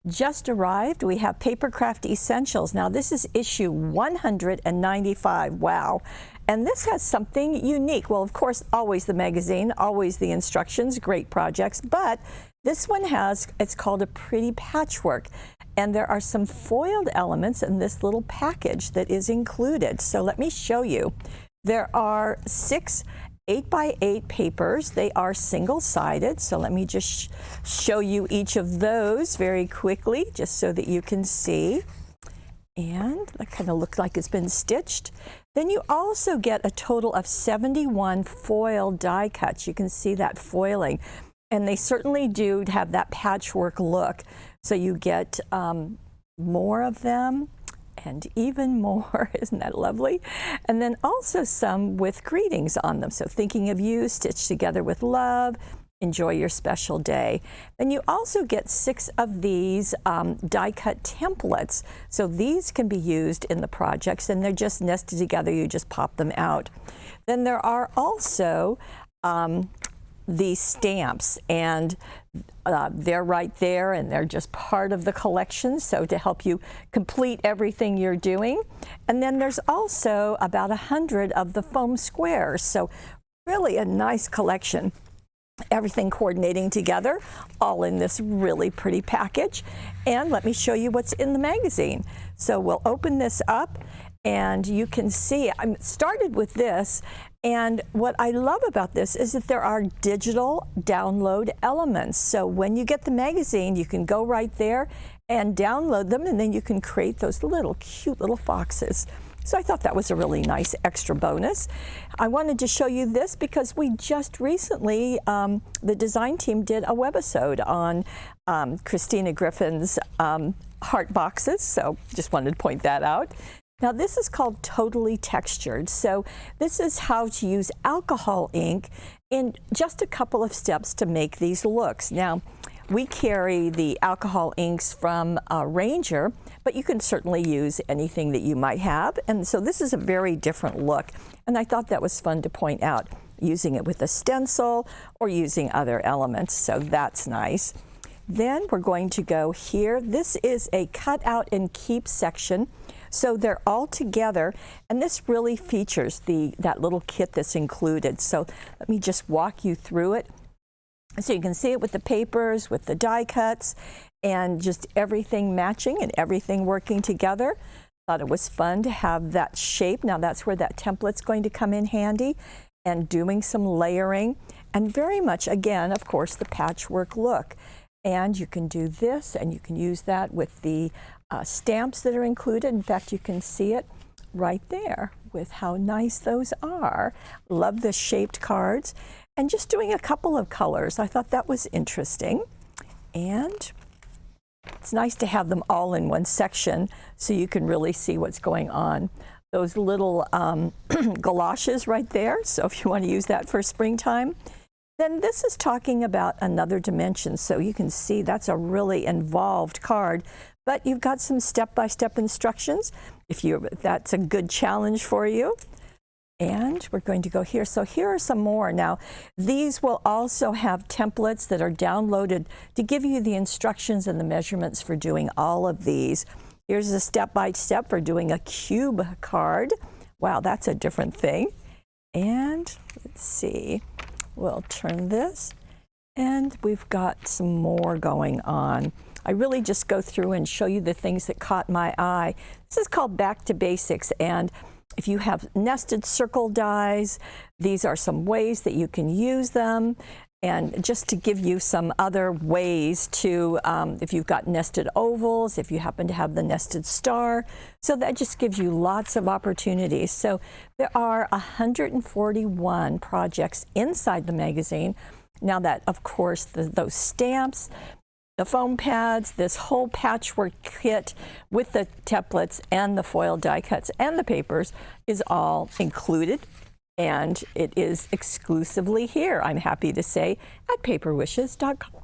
just arrived. We have Papercraft Essentials. Now this is issue 195. Wow. And this has something unique. Well, of course, always the magazine, always the instructions, great projects, but this one has, it's called a pretty patchwork. And there are some foiled elements in this little package that is included. So let me show you. There are 6 8x8 papers. They are single-sided, so let me just show you each of those very quickly, just so that you can see. And that kind of looks like it's been stitched. Then you also get a total of 71 foil die cuts. You can see that foiling, and they certainly do have that patchwork look. So you get more of them, and even more. Isn't that lovely? And then also some with greetings on them. So thinking of you, stitched together with love, enjoy your special day. Then you also get 6 of these die cut templates. So these can be used in the projects, and they're just nested together. You just pop them out. Then there are also these stamps, and they're right there, and they're just part of the collection, so to help you complete everything you're doing. And then there's also about 100 of the foam squares, so really a nice collection. Everything coordinating together, all in this really pretty package. And let me show you what's in the magazine. So we'll open this up, and you can see I started with this, and what I love about this is that there are digital download elements. So when you get the magazine, you can go right there and download them, and then you can create those little cute little foxes. So I thought that was a really nice extra bonus. I wanted to show you this because we just recently, the design team did a webisode on Christina Griffin's heart boxes, so just wanted to point that out. Now this is called Totally Textured. So this is how to use alcohol ink in just a couple of steps to make these looks. Now we carry the alcohol inks from Ranger, but you can certainly use anything that you might have. And so this is a very different look. And I thought that was fun to point out, using it with a stencil or using other elements. So that's nice. Then we're going to go here. This is a cut out and keep section. So they're all together, and this really features that little kit that's included. So let me just walk you through it. So you can see it with the papers, with the die cuts, and just everything matching and everything working together. Thought it was fun to have that shape. Now that's where that template's going to come in handy, and doing some layering, and very much, again, of course, the patchwork look. And you can do this, and you can use that with the stamps that are included. In fact, you can see it right there with how nice those are. Love the shaped cards. And just doing a couple of colors. I thought that was interesting. And it's nice to have them all in one section so you can really see what's going on. Those little galoshes right there. So if you want to use that for springtime. Then this is talking about another dimension, so you can see that's a really involved card, but you've got some step-by-step instructions if that's a good challenge for you. And we're going to go here. So here are some more. Now, these will also have templates that are downloaded to give you the instructions and the measurements for doing all of these. Here's a step-by-step for doing a cube card. Wow, that's a different thing. And let's see. We'll turn this, and we've got some more going on. I really just go through and show you the things that caught my eye. This is called Back to Basics, and if you have nested circle dies, these are some ways that you can use them. And just to give you some other ways to, if you've got nested ovals, if you happen to have the nested star, so that just gives you lots of opportunities. So there are 141 projects inside the magazine. Now that, of course, those stamps, the foam pads, this whole patchwork kit with the templates and the foil die cuts and the papers is all included. And it is exclusively here, I'm happy to say, at paperwishes.com.